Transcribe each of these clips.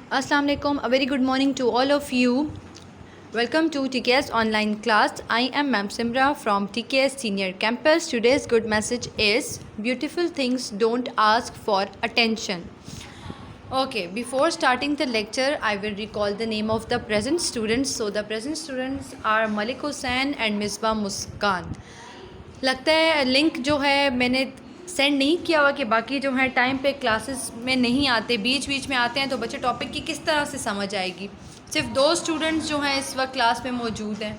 Assalamu alaikum. A very good morning to all of you. Welcome to TKS online class. I am Ma'am Simra from TKS Senior Campus. Today's good message is beautiful things don't ask for attention. Okay, before starting the lecture, I will recall the name of the present students. So the present students are Malik Hussain and Misbah Muskan. लगता है link जो है मैंने send नहीं किया हुआ कि बाकी जो है टाइम पे क्लासेस में नहीं आते, बीच बीच में आते हैं, तो बच्चे टॉपिक की किस तरह से समझ आएगी। सिर्फ 2 स्टूडेंट्स जो हैं इस वक्त क्लास में मौजूद हैं।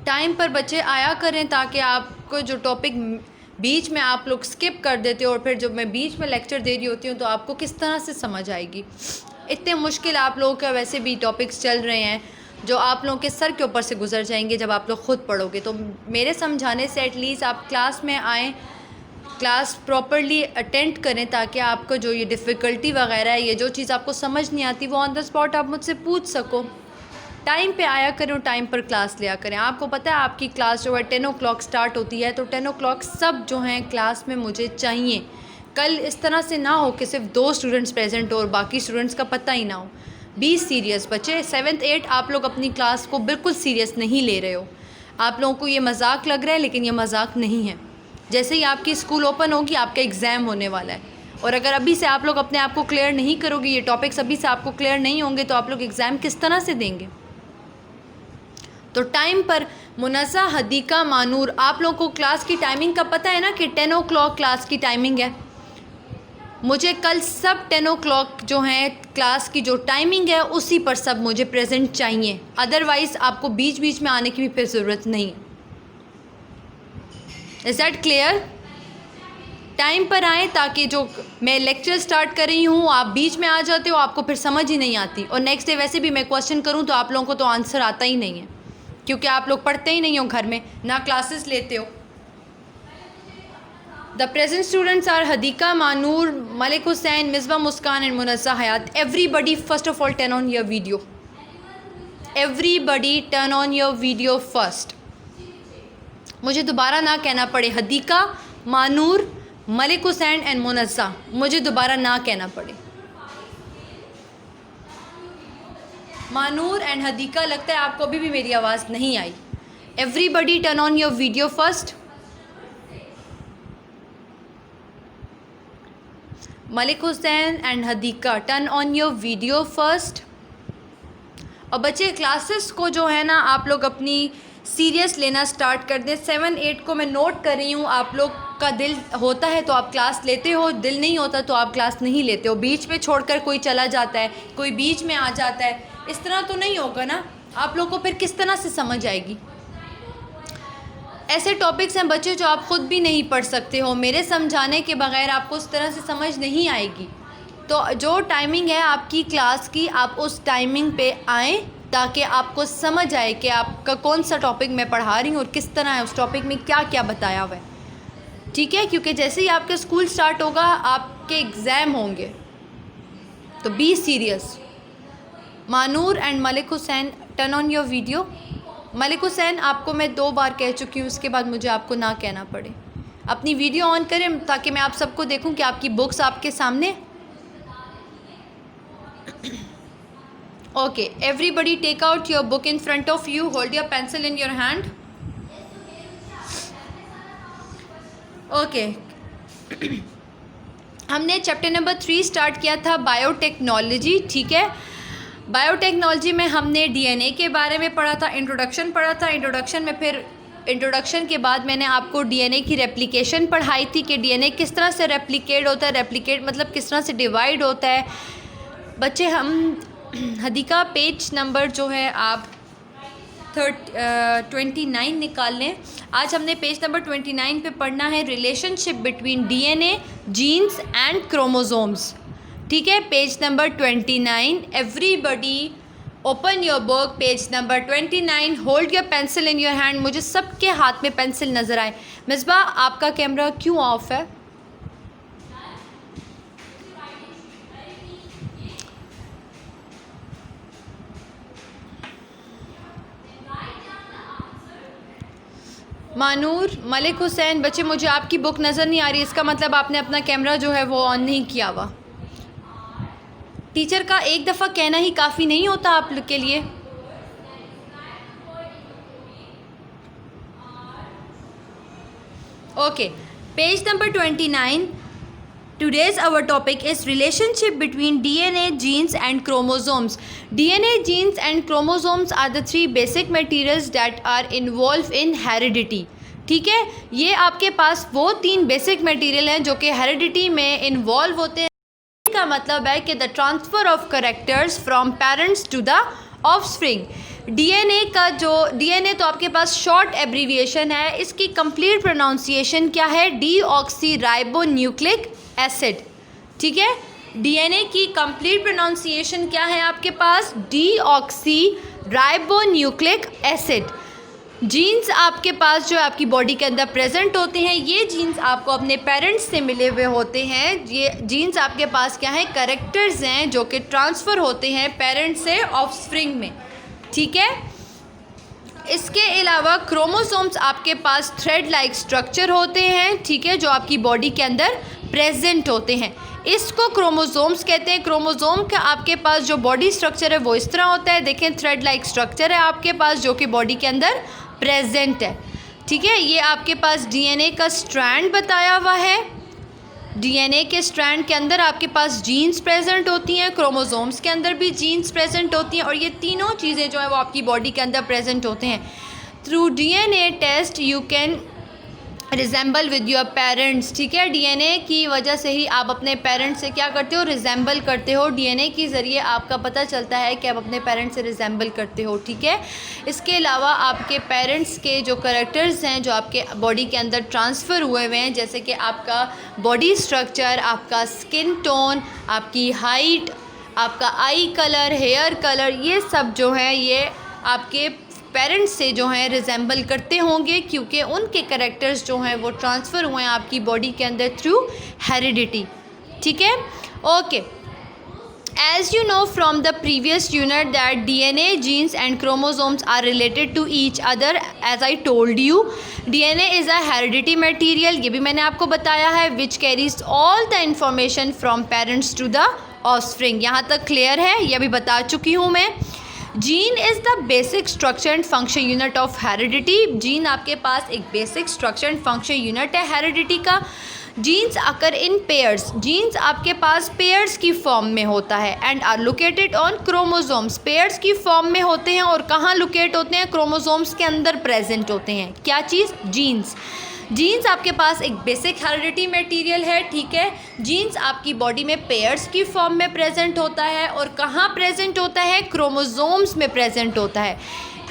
टाइम पर बच्चे आया करें ताकि आपको जो टॉपिक बीच में आप लोग स्किप कर देते हो और फिर जब मैं बीच में लेक्चर दे रही होती हूँ तो आपको किस तरह से समझ आएगी। इतने मुश्किल आप लोगों का वैसे भी टॉपिक्स चल रहे हैं जो आप लोगों के सर के ऊपर से गुजर जाएंगे जब आप लोग ख़ुद पढ़ोगे। तो मेरे समझाने से एटलीस्ट आप क्लास में आएँ, क्लास प्रॉपरली अटेंड करें ताकि आपको जो ये डिफ़िकल्टी वगैरह है, ये जो चीज़ आपको समझ नहीं आती, वो ऑन द स्पॉट आप मुझसे पूछ सको। टाइम पे आया करें और टाइम पर क्लास लिया करें। आपको पता है आपकी क्लास जो है 10 o'clock स्टार्ट होती है, तो 10 o'clock सब जो हैं क्लास में मुझे चाहिए। कल इस तरह से ना हो कि सिर्फ 2 स्टूडेंट्स प्रेजेंट हो और बाकी स्टूडेंट्स का पता ही ना हो। बी सीरियस बच्चे। 7th 8th आप लोग अपनी क्लास को बिल्कुल सीरियस नहीं ले रहे हो। आप लोगों को ये मजाक लग रहा है, लेकिन ये मजाक नहीं है। जैसे ही आपकी स्कूल ओपन होगी आपका एग्ज़ाम होने वाला है, और अगर अभी से आप लोग अपने आप को क्लियर नहीं करोगे, ये टॉपिक्स अभी से आपको क्लियर नहीं होंगे, तो आप लोग एग्ज़ाम किस तरह से देंगे। तो टाइम पर मुनज़्ज़ा, हदीका, मानूर, आप लोगों को क्लास की टाइमिंग का पता है ना कि 10 o'clock क्लास की टाइमिंग है। मुझे कल सब 10 o'clock जो है क्लास की जो टाइमिंग है उसी पर सब मुझे प्रेजेंट चाहिए। अदरवाइज़ आपको बीच बीच में आने की भी फिर ज़रूरत नहीं है। Is that clear? टाइम पर आएँ ताकि जो मैं लेक्चर स्टार्ट कर रही हूँ आप बीच में आ जाते हो, आपको फिर समझ ही नहीं आती, और नेक्स्ट डे वैसे भी मैं क्वेश्चन करूँ तो आप लोगों को तो आंसर आता ही नहीं है, क्योंकि आप लोग पढ़ते ही नहीं हो घर में, ना क्लासेस लेते हो। The present students are Hadiqa, Manoor, Malik Hussain, Misba Muskan and Munazza Hayat. Everybody first of all turn on your video. Everybody turn on your video first. मुझे दोबारा ना कहना पड़े हदीका, मानूर, मलिक हुसैन एंड मुनज़्ज़ा, मुझे दोबारा ना कहना पड़े। मानूर एंड हदीका, लगता है आपको अभी भी मेरी आवाज़ नहीं आई। Everybody turn on your video first. Malik Hussain and Hadiqa, turn on your video first. और बच्चे क्लासेस को जो है ना आप लोग अपनी सीरियस लेना स्टार्ट कर दें। 7 8 को मैं नोट कर रही हूँ, आप लोग का दिल होता है तो आप क्लास लेते हो, दिल नहीं होता तो आप क्लास नहीं लेते हो। बीच में छोड़कर कोई चला जाता है, कोई बीच में आ जाता है, इस तरह तो नहीं होगा ना। आप लोग को फिर किस तरह से समझ आएगी। ऐसे टॉपिक्स हैं बच्चे जो आप ख़ुद भी नहीं पढ़ सकते हो, मेरे समझाने के बगैर आपको उस तरह से समझ नहीं आएगी। तो जो टाइमिंग है आपकी क्लास की, आप उस टाइमिंग पे आएँ ताकि आपको समझ आए कि आपका कौन सा टॉपिक मैं पढ़ा रही हूँ और किस तरह है, उस टॉपिक में क्या क्या बताया हुआ है। ठीक है, क्योंकि जैसे ही आपका स्कूल स्टार्ट होगा आपके एग्ज़ाम होंगे, तो be serious. Manoor and Malik Hussain, turn on your video. Malik Hussain, आपको मैं 2 बार कह चुकी हूँ, उसके बाद मुझे आपको ना कहना पड़े। अपनी वीडियो ऑन करें ताकि मैं आप सबको देखूँ कि आपकी बुक्स आपके सामने। Okay, everybody take out your book in front of you, hold your pencil in your hand. Okay. हमने चैप्टर नंबर 3 स्टार्ट किया था, बायोटेक्नोलॉजी। ठीक है, बायोटेक्नोलॉजी में हमने डीएनए के बारे में पढ़ा था, इंट्रोडक्शन पढ़ा था। इंट्रोडक्शन में फिर इंट्रोडक्शन के बाद मैंने आपको डीएनए की रेप्लिकेशन पढ़ाई थी कि डीएनए किस तरह से रेप्लिकेट होता है। रेप्लिकेट मतलब किस तरह से डिवाइड होता है। बच्चे हम हदीका पेज नंबर जो है आप 29 निकाल लें। आज हमने पेज नंबर 29 पे पढ़ना है relationship between DNA, genes and chromosomes. ठीक है, page number 29। Everybody open your book, page number 29, hold your pencil in your hand. मुझे सबके हाथ में पेंसिल नज़र आए। मिसबा, आपका कैमरा क्यों ऑफ है? मानूर, मलिक हुसैन, बच्चे मुझे आपकी बुक नज़र नहीं आ रही, इसका मतलब आपने अपना कैमरा जो है वो ऑन नहीं किया हुआ। टीचर का एक दफ़ा कहना ही काफ़ी नहीं होता आप लोग के लिए। Okay, page number 29. Today's our topic is relationship between DNA, genes and chromosomes. DNA, genes and chromosomes are the three basic materials that are involved in heredity. ठीक है, ये आपके पास वो 3 बेसिक मटेरियल हैं जो कि हेरिडिटी में इन्वॉल्व होते हैं। का मतलब है कि the transfer of characters from parents to the offspring. DNA का जो डीएनए तो आपके पास शॉर्ट एब्रीविएशन है, इसकी कंप्लीट प्रोनाउंसिएशन क्या है? Deoxyribonucleic acid. ठीक है, डीएनए की कंप्लीट प्रोनाउंसिएशन क्या है आपके पास? Deoxyribonucleic acid. जीन्स आपके पास जो आपकी बॉडी के अंदर प्रेजेंट होते हैं, ये जीन्स आपको अपने पेरेंट्स से मिले हुए होते हैं। ये जीन्स आपके पास क्या है? कैरेक्टर्स हैं जो कि ट्रांसफ़र होते हैं पेरेंट्स से ऑफस्प्रिंग में। ठीक है, इसके अलावा क्रोमोसोम्स आपके पास थ्रेड लाइक स्ट्रक्चर होते हैं। ठीक है, जो आपकी बॉडी के अंदर प्रेजेंट होते हैं, इसको क्रोमोसोम्स कहते हैं। क्रोमोसोम का आपके पास जो बॉडी स्ट्रक्चर है वो इस तरह होता है। देखें, थ्रेड लाइक स्ट्रक्चर है आपके पास जो कि बॉडी के अंदर प्रेजेंट है। ठीक है, ये आपके पास डीएनए का स्ट्रैंड बताया हुआ है। डीएनए के स्ट्रैंड के अंदर आपके पास जीन्स प्रेजेंट होती हैं, क्रोमोसोम्स के अंदर भी जीन्स प्रेजेंट होती हैं, और ये तीनों चीज़ें जो है वो आपकी बॉडी के अंदर प्रेजेंट होते हैं। Through DNA test you can resemble with your parents. ठीक है, डीएनए की वजह से ही आप अपने पेरेंट्स से क्या करते हो? रिजेंबल करते हो। डीएनए के ज़रिए आपका पता चलता है कि आप अपने पेरेंट्स से रिजेंबल करते हो। ठीक है, इसके अलावा आपके पेरेंट्स के जो करैक्टर्स हैं जो आपके बॉडी के अंदर ट्रांसफ़र हुए हुए हैं, जैसे कि आपका बॉडी स्ट्रक्चर, आपका स्किन टोन, आपकी हाइट, आपका आई कलर, हेयर कलर, ये सब जो है ये आपके पेरेंट्स से जो हैं रिजेंबल करते होंगे, क्योंकि उनके कैरेक्टर्स जो हैं वो ट्रांसफ़र हुए हैं आपकी बॉडी के अंदर थ्रू हेरिडिटी। ठीक है, okay. As you know from the previous unit that DNA, genes and chromosomes are related to each other. As I told you, DNA is a heredity material, ये भी मैंने आपको बताया है, which carries all the information from parents to the offspring. यहाँ तक clear है? ये भी बता चुकी हूँ मैं। Gene is the basic structure and function unit of heredity. Gene आपके पास एक basic structure and function unit है हेरिडिटी का। Genes occur in pairs, genes आपके पास पेयर्स की फॉर्म में होता है, and are located on chromosomes, pairs की फॉर्म में होते हैं और कहाँ लोकेट होते हैं? क्रोमोसोम्स के अंदर प्रेजेंट होते हैं। क्या चीज़? जीन्स। जीन्स आपके पास एक बेसिक हेरिडिटी मटेरियल है। ठीक है, जीन्स आपकी बॉडी में पेयर्स की फॉर्म में प्रेजेंट होता है और कहाँ प्रेजेंट होता है? क्रोमोसोम्स में प्रेजेंट होता है।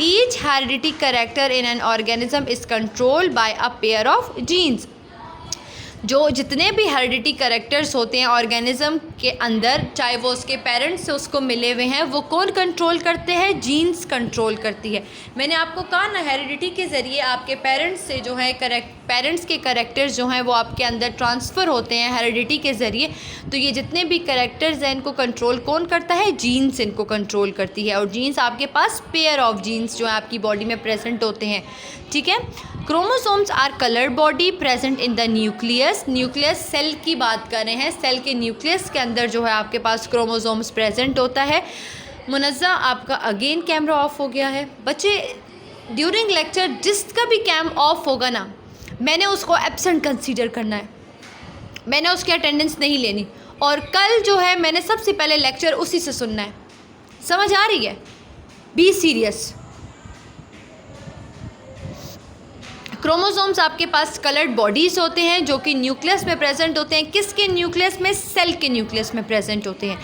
Each heredity character in an organism is controlled by a pair of genes. जो जितने भी हेरिडिटी कैरेक्टर्स होते हैं ऑर्गेनिज्म के अंदर, चाहे वो उसके पेरेंट्स से उसको मिले हुए हैं, वो कौन कंट्रोल करते हैं? जीन्स कंट्रोल करती है। मैंने आपको कहा ना, हेरिडिटी के ज़रिए आपके पेरेंट्स से जो है पेरेंट्स के कैरेक्टर्स जो हैं वो आपके अंदर ट्रांसफ़र होते हैं हेरिडिटी के ज़रिए। तो ये जितने भी कैरेक्टर्स हैं इनको कंट्रोल कौन करता है? जीन्स इनको कंट्रोल करती है। और जीन्स आपके पास पेयर ऑफ जीन्स जो है आपकी बॉडी में प्रेजेंट होते हैं। ठीक है, chromosomes are colour body present in the nucleus. Nucleus cell की बात कर रहे हैं, सेल के न्यूक्लियस के अंदर जो है आपके पास क्रोमोसोम्स प्रेजेंट होता है। मुनज़्ज़ा, आपका अगेन कैमरा ऑफ हो गया है। बच्चे, ड्यूरिंग लेक्चर जिसका भी कैम ऑफ होगा ना, मैंने उसको एब्सेंट कंसीडर करना है, मैंने उसकी अटेंडेंस नहीं लेनी, और कल जो है मैंने सबसे पहले लेक्चर उसी से सुनना है। समझ आ रही है? Be serious. क्रोमोसोम्स आपके पास कलर्ड बॉडीज़ होते हैं जो कि न्यूक्लियस में प्रेजेंट होते हैं। किसके न्यूक्लियस में? सेल के न्यूक्लियस में प्रेजेंट होते हैं।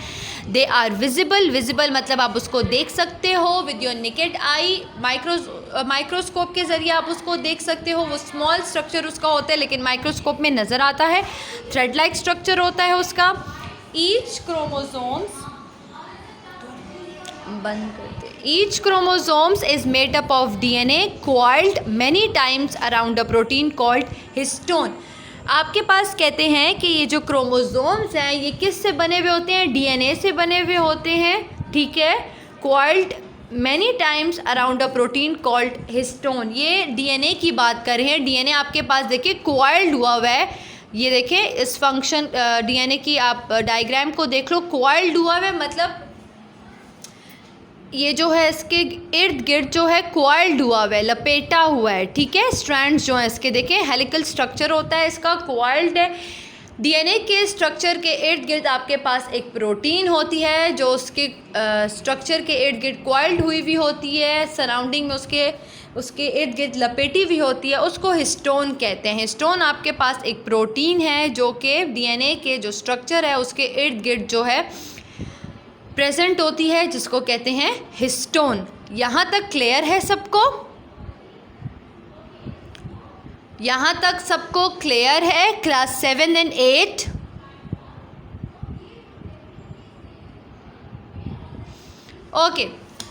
दे आर विजिबल, विजिबल मतलब आप उसको देख सकते हो with your naked eye, microscope के ज़रिए आप उसको देख सकते हो। वो स्मॉल स्ट्रक्चर उसका होता है लेकिन माइक्रोस्कोप में नज़र आता है। थ्रेड लाइक स्ट्रक्चर होता है उसका। ईच क्रोमोसोम्स बंद करते, each chromosomes is made up of DNA coiled many times around a protein called histone। आपके पास कहते हैं कि ये जो क्रोमोसोम्स हैं ये किस से बने हुए होते हैं? डीएनए से बने हुए होते हैं। ठीक है, coiled many times around a protein called histone। ये डीएनए की बात कर रहे हैं। डीएनए आपके पास देखिए coiled हुआ है ये देखें, इस फंक्शन डीएनए की आप डायग्राम को देख लो, कॉइल्ड हुआ है, मतलब ये जो है इसके इर्द गिर्द जो है कॉइल्ड हुआ है, लपेटा हुआ है, ठीक है। स्ट्रैंड्स जो हैं इसके देखें, हेलिकल स्ट्रक्चर होता है इसका, कॉइल्ड है। डीएनए के स्ट्रक्चर के इर्द गिर्द आपके पास एक प्रोटीन होती है जो उसके स्ट्रक्चर के इर्द गिर्द कॉइल्ड हुई भी होती है, सराउंडिंग में उसके इर्द गिर्द लपेटी भी होती है, उसको हिस्टोन कहते हैं। हिस्टोन आपके पास एक प्रोटीन है जो कि डीएनए के जो स्ट्रक्चर है उसके इर्द गिर्द जो है प्रेजेंट होती है, जिसको कहते हैं हिस्टोन। यहाँ तक क्लियर है सबको? यहाँ तक सबको क्लियर है? Class 7 and 8? Okay,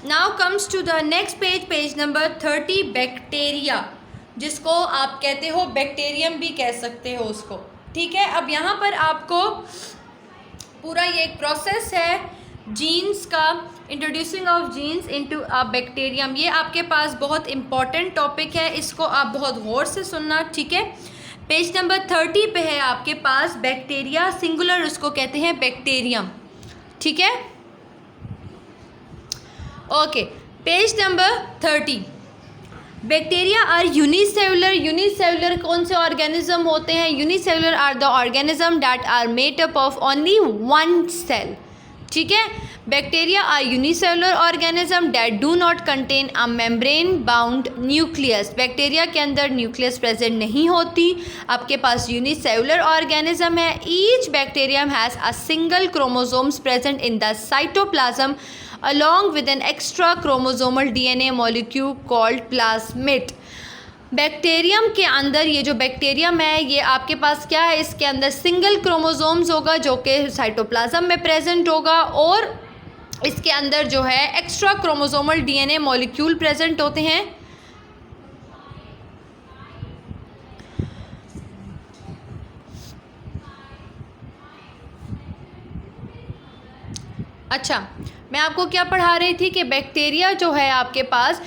now comes to the next page, page number 30, bacteria, जिसको आप कहते हो बैक्टीरियम भी कह सकते हो उसको, ठीक है। अब यहाँ पर आपको पूरा ये एक प्रोसेस है जीन्स का, introducing of genes into a bacterium. ये आपके पास बहुत इंपॉर्टेंट टॉपिक है, इसको आप बहुत गौर से सुनना, ठीक है। पेज नंबर 30 पे है आपके पास बैक्टीरिया, सिंगुलर उसको कहते हैं बैक्टीरियम, ठीक है। Okay, page number 30, bacteria are unicellular. Unicellular कौन से ऑर्गेनिज्म होते हैं? Unicellular are the organism that are made up of only one cell, ठीक है। Bacteria are unicellular organism that do not contain a membrane bound nucleus. Bacteria के अंदर nucleus present नहीं होती, आपके पास यूनिसेलुलर ऑर्गेनिज्म है। Each bacterium has a single chromosomes present in the cytoplasm along with an extra chromosomal DNA molecule called plasmid। Bacterium के अंदर ये जो बैक्टीरियम है ये आपके पास क्या है, इसके अंदर सिंगल क्रोमोसोम्स होगा जो कि साइटोप्लाज्म में प्रेजेंट होगा, और इसके अंदर जो है extra chromosomal DNA molecule present होते हैं। अच्छा, मैं आपको क्या पढ़ा रही थी कि बैक्टीरिया जो है आपके पास,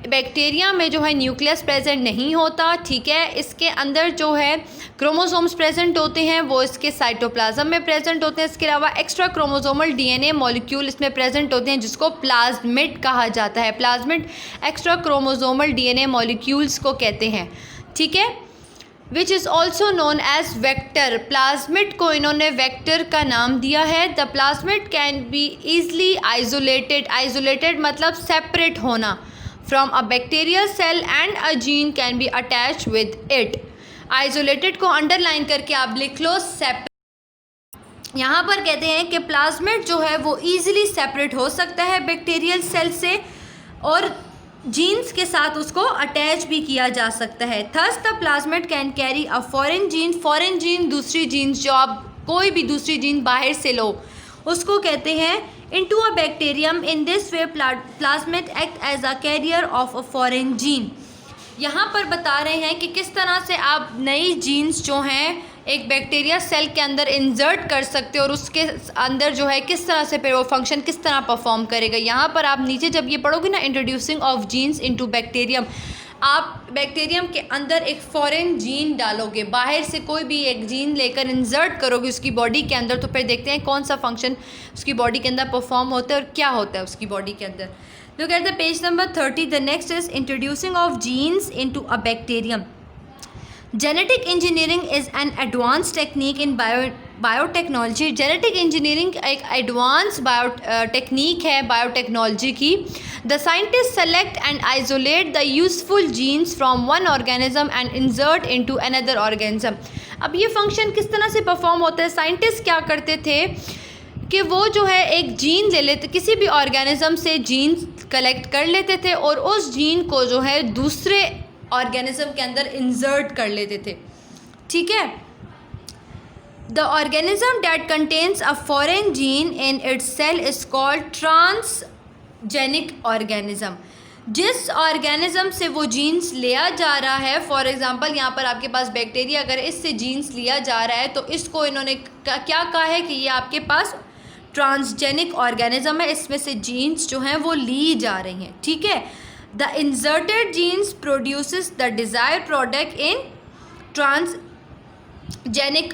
बैक्टीरिया में जो है न्यूक्लियस प्रेजेंट नहीं होता, ठीक है। इसके अंदर जो है क्रोमोसोम्स प्रेजेंट होते हैं वो इसके साइटोप्लाज्म में प्रेजेंट होते हैं। इसके अलावा एक्स्ट्रा क्रोमोसोमल DNA मॉलिक्यूल इसमें प्रेजेंट होते हैं जिसको प्लाज्मिड कहा जाता है। Plasmid extra chromosomal DNA molecules को कहते हैं, ठीक है, which is also known as vector. Plasmid को इन्होंने वेक्टर का नाम दिया है। The plasmid can be easily isolated, isolated मतलब सेपरेट होना, from a bacterial cell and a gene can be attach with it. Isolated को अंडरलाइन करके आप लिख लो सेपरेट। यहाँ पर कहते हैं कि प्लाज्मिड जो है वो ईजिली सेपरेट हो सकता है बैक्टीरियल सेल से, और जीन्स के साथ उसको अटैच भी किया जा सकता है। Thus the plasmid can carry a foreign gene. Foreign gene दूसरी जीन्स, जो आप कोई भी दूसरी जीन बाहर से लो उसको कहते हैं into a bacterium. In this way plasmid act as a carrier of a foreign gene. यहाँ पर बता रहे हैं कि किस तरह से आप नई जीन्स जो हैं एक बैक्टीरिया सेल के अंदर इंसर्ट कर सकते हो और उसके अंदर जो है किस तरह से फिर वो फंक्शन किस तरह परफॉर्म करेगा। यहाँ पर आप नीचे जब ये पढ़ोगे ना, introducing of genes into bacterium, आप बैक्टीरियम के अंदर एक फॉरेन जीन डालोगे, बाहर से कोई भी एक जीन लेकर इंसर्ट करोगे उसकी बॉडी के अंदर, तो फिर देखते हैं कौन सा फंक्शन उसकी बॉडी के अंदर परफॉर्म होता है और क्या होता है उसकी बॉडी के अंदर। Look at the page number 30. The next is introducing of genes into a bacterium. Genetic engineering is an advanced technique in biotechnology. Genetic engineering एक advanced technique है biotechnology की. The scientists select and isolate the useful genes from one organism and insert into another organism. अब ये function किस तरह से perform होता है? Scientists क्या करते थे कि वो जो है एक जीन ले लेते, किसी भी ऑर्गेनिज्म से जीन कलेक्ट कर लेते थे और उस जीन को जो है दूसरे ऑर्गेनिज्म के अंदर इंसर्ट कर लेते थे, ठीक है। The organism that contains a foreign gene in its cell is called transgenic organism. जिस ऑर्गेनिज्म से वो जीन्स लिया जा रहा है, फॉर एग्जांपल यहाँ पर आपके पास बैक्टीरिया, अगर इससे जीन्स लिया जा रहा है तो इसको इन्होंने क्या कहा है कि ये आपके पास ट्रांसजेनिक ऑर्गेनिज्म है, इसमें से जीन्स जो हैं वो ली जा रही हैं, ठीक है। The inserted genes produces the desired product in genic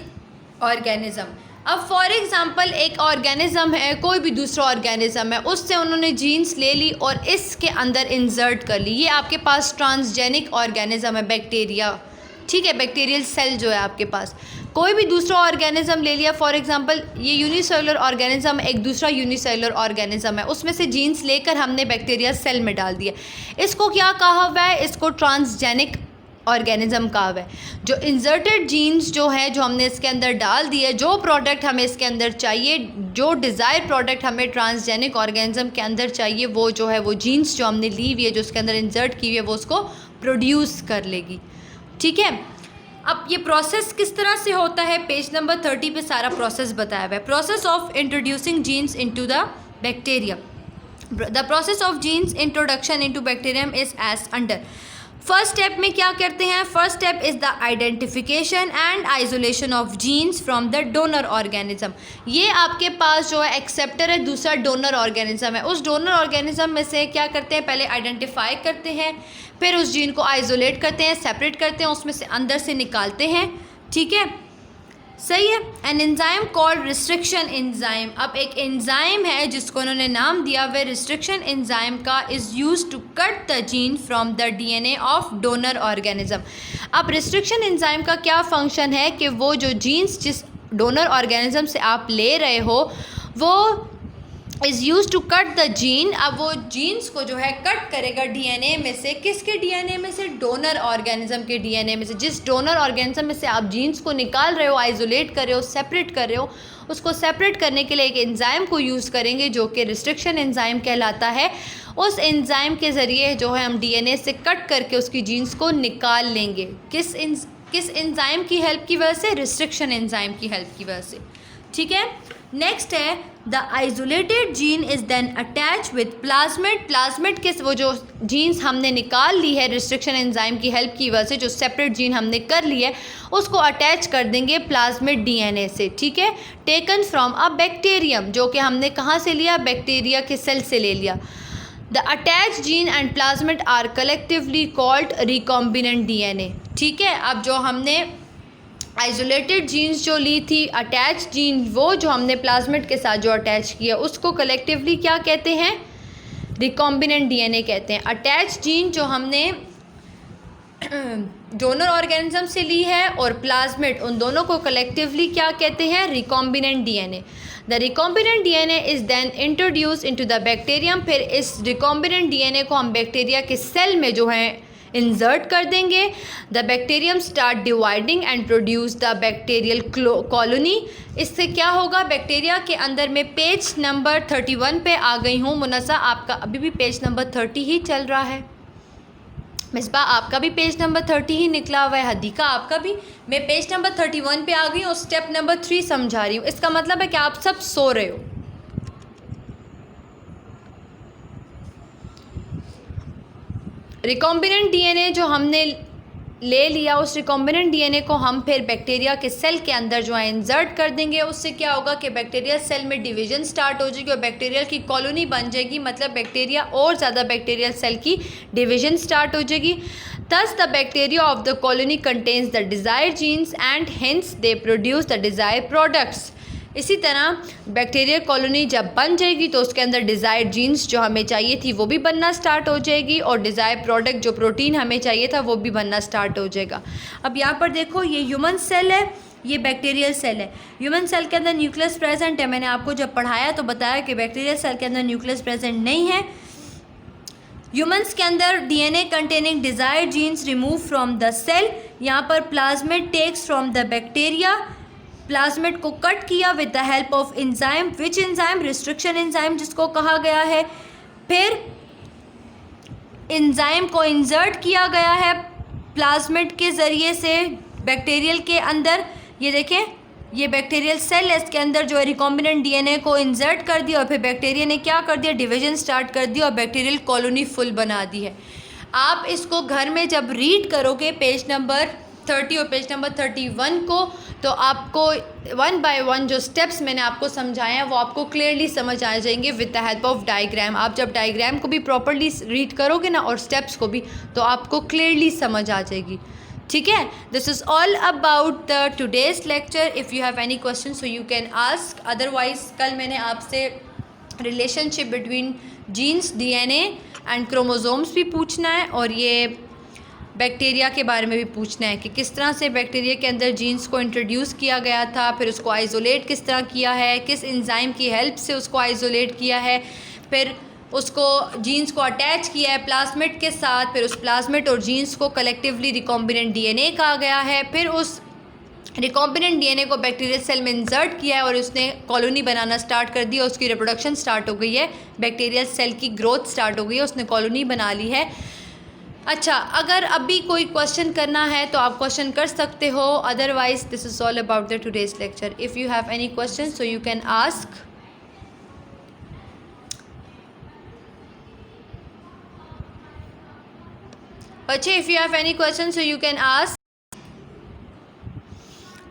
organism. अब फॉर एग्जांपल एक ऑर्गेनिज्म है, कोई भी दूसरा ऑर्गेनिज्म है, उससे उन्होंने जीन्स ले ली और इसके अंदर इंसर्ट कर ली। ये आपके पास ट्रांसजेनिक ऑर्गेनिज्म है, बैक्टीरिया, ठीक है, बैक्टीरियल सेल जो है आपके पास। कोई भी दूसरा ऑर्गेनिज्म ले लिया, फॉर एग्जांपल ये यूनिसेलुलर ऑर्गेनिज्म, एक दूसरा यूनिसेलुलर ऑर्गेनिज्म है, उसमें से जीन्स लेकर हमने बैक्टीरिया सेल में डाल दिया। इसको क्या कहा हुआ है? इसको ट्रांसजेनिक ऑर्गेनिज्म कहा हुआ है। जो इंसर्टेड जीन्स जो है, जो हमने इसके अंदर डाल दिए, जो प्रोडक्ट हमें इसके अंदर चाहिए, जो डिज़ायर प्रोडक्ट हमें ट्रांसजेनिक ऑर्गेनिज्म के अंदर चाहिए, वो जो है वो जीन्स जो हमने ली हुई है, जो उसके अंदर इंसर्ट की हुई है, वो उसको प्रोड्यूस कर लेगी, ठीक है। अब ये प्रोसेस किस तरह से होता है, पेज नंबर 30 पे सारा प्रोसेस बताया हुआ है। Process of introducing genes into the bacteria. The process of genes introduction into bacterium is as under. First step में क्या करते हैं? First step is the identification and isolation of genes from the donor organism. ये आपके पास जो है acceptor है, दूसरा डोनर ऑर्गेनिज्म है। उस डोनर ऑर्गेनिज्म में से क्या करते हैं? पहले आइडेंटिफाई करते हैं, फिर उस जीन को आइसोलेट करते हैं, सेपरेट करते हैं, उसमें से अंदर से निकालते हैं, ठीक है, सही है। An enzyme called restriction enzyme. अब एक एंजाइम है जिसको उन्होंने नाम दिया हुआ रिस्ट्रिक्शन एंजाइम का, is use to cut the gene from the DNA of donor organism. अब रिस्ट्रिक्शन एंजाइम का क्या फंक्शन है कि वो जो जीन्स जिस डोनर ऑर्गेनिज्म से आप ले रहे हो, वो is use to cut the gene. अब वो जीन्स को जो है कट करेगा डीएनए में से। किसके डीएनए में से? डोनर ऑर्गेनिज्म के डीएनए में से। जिस डोनर ऑर्गेनिज्म में से आप जीन्स को निकाल रहे हो, आइसोलेट कर रहे हो, सेपरेट कर रहे हो, उसको सेपरेट करने के लिए एक एंजाइम को यूज़ करेंगे जो कि रिस्ट्रिक्शन एंजाइम कहलाता है। उस एंजाइम के ज़रिए जो है हम डीएनए से कट करके उसकी जीन्स को निकाल लेंगे। किस एंजाइम की हेल्प की वजह से? रिस्ट्रिक्शन एंजाइम की हेल्प की वजह से, ठीक है। नेक्स्ट है the isolated gene is then attach with plasmid. Plasmid के वो जो जीन्स हमने निकाल ली है रिस्ट्रिक्शन एंजाइम की हेल्प की वजह से, जो सेपरेट जीन हमने कर ली है, उसको अटैच कर देंगे प्लाज्मिड डीएनए से, ठीक है। टेकन फ्रॉम अ बैक्टीरियम, जो कि हमने कहाँ से लिया? बैक्टीरिया के सेल से ले लिया। The attach gene and plasmid are collectively called recombinant DNA, ठीक है। अब जो हमने आइसोलेटेड जीन्स जो ली थी, अटैच जीन वो जो हमने प्लाज्मिड के साथ जो अटैच किया, उसको कलेक्टिवली क्या कहते हैं? रिकॉम्बिनेंट डीएनए कहते हैं। अटैच जीन जो हमने डोनर ऑर्गेनिज्म से ली है और प्लाज्मिड, उन दोनों को कलेक्टिवली क्या कहते हैं? Recombinant DNA. The recombinant DNA is then introduce into the bacterium. फिर इस रिकॉम्बिनेंट डीएनए को हम बैक्टीरिया के सेल में जो है इंसर्ट कर देंगे। The bacterium start dividing and produce the bacterial colony. इससे क्या होगा? बैक्टीरिया के अंदर में पेज नंबर 31 पे आ गई हूँ। मुनस्सा आपका अभी भी पेज नंबर 30 ही चल रहा है। मिसबा आपका भी पेज नंबर 30 ही निकला हुआ है। हदीका आपका भी। मैं पेज नंबर 31 पे आ गई हूँ और स्टेप नंबर 3 समझा रही हूँ। इसका मतलब है कि आप सब सो रहे हो। रिकॉम्बिनेंट डीएनए जो हमने ले लिया, उस रिकॉम्बिनेंट डीएनए को हम फिर बैक्टीरिया के सेल के अंदर जो है इंसर्ट कर देंगे। उससे क्या होगा कि बैक्टीरिया सेल में डिवीजन स्टार्ट हो जाएगी और बैक्टीरियल की कॉलोनी बन जाएगी। मतलब बैक्टीरिया और ज़्यादा बैक्टीरियल सेल की डिवीजन स्टार्ट हो जाएगी। Thus the bacteria of the colony contains the desired genes and hence they produce the desired products. इसी तरह बैक्टीरियल कॉलोनी जब बन जाएगी तो उसके अंदर डिज़ायर्ड जीन्स जो हमें चाहिए थी वो भी बनना स्टार्ट हो जाएगी और डिज़ायर्ड प्रोडक्ट जो प्रोटीन हमें चाहिए था वो भी बनना स्टार्ट हो जाएगा। अब यहाँ पर देखो, ये ह्यूमन सेल है, ये बैक्टीरियल सेल है। ह्यूमन सेल के अंदर न्यूक्लियस प्रेजेंट है। मैंने आपको जब पढ़ाया तो बताया कि बैक्टीरियल सेल के अंदर न्यूक्लियस प्रेजेंट नहीं है। ह्यूमन्स के अंदर DNA containing desired genes remove from the cell. यहाँ पर plasmid takes from the bacteria. Plasmid को कट किया with the help of enzyme. Which enzyme? Restriction enzyme जिसको कहा गया है। फिर एंजाइम को इंसर्ट किया गया है प्लाज्मिड के ज़रिए से बैक्टीरियल के अंदर। ये देखें, ये बैक्टीरियल सेल है, इसके अंदर जो है रिकॉम्बिनेंट डीएनए को इंसर्ट कर दिया और फिर बैक्टीरिया ने क्या कर दिया? डिवीजन स्टार्ट कर दिया और बैक्टीरियल कॉलोनी फुल बना दी है। आप इसको घर में जब रीड करोगे पेज नंबर 30 और पेज नंबर 31 को, तो आपको 1 बाय 1 जो स्टेप्स मैंने आपको समझाए हैं वो आपको क्लियरली समझ आ जाएंगे with the help of diagram. आप जब डायग्राम को भी प्रॉपर्ली रीड करोगे ना और स्टेप्स को भी, तो आपको क्लियरली समझ आ जाएगी। ठीक है, this is all about the today's lecture. If you have any question so you can ask. Otherwise कल मैंने आपसे relationship between genes, DNA and chromosomes भी पूछना है, और ये बैक्टीरिया के बारे में भी पूछना है कि किस तरह से बैक्टीरिया के अंदर जीन्स को इंट्रोड्यूस किया गया था, फिर उसको आइसोलेट किस तरह किया है, किस एंजाइम की हेल्प से उसको आइसोलेट किया है, फिर उसको जीन्स को अटैच किया है प्लाज्मिड के साथ, फिर उस प्लाज्मिड और जीन्स को कलेक्टिवली रिकॉम्बिनेंट डीएनए कहा गया है, फिर उस रिकॉम्बिनेंट डीएनए को बैक्टीरियल सेल में इंसर्ट किया है और उसने कॉलोनी बनाना स्टार्ट कर दी, और उसकी रिप्रोडक्शन स्टार्ट हो गई है, बैक्टीरियल सेल की ग्रोथ स्टार्ट हो गई है, उसने कॉलोनी बना ली है. अच्छा, अगर अभी कोई क्वेश्चन करना है तो आप क्वेश्चन कर सकते हो. Otherwise this is all about the today's lecture. If you have any question so you can ask. अच्छा, if you have any questions so you can ask.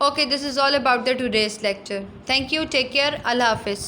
Okay, this is all about the today's lecture. Thank you, take care, Allah Hafiz.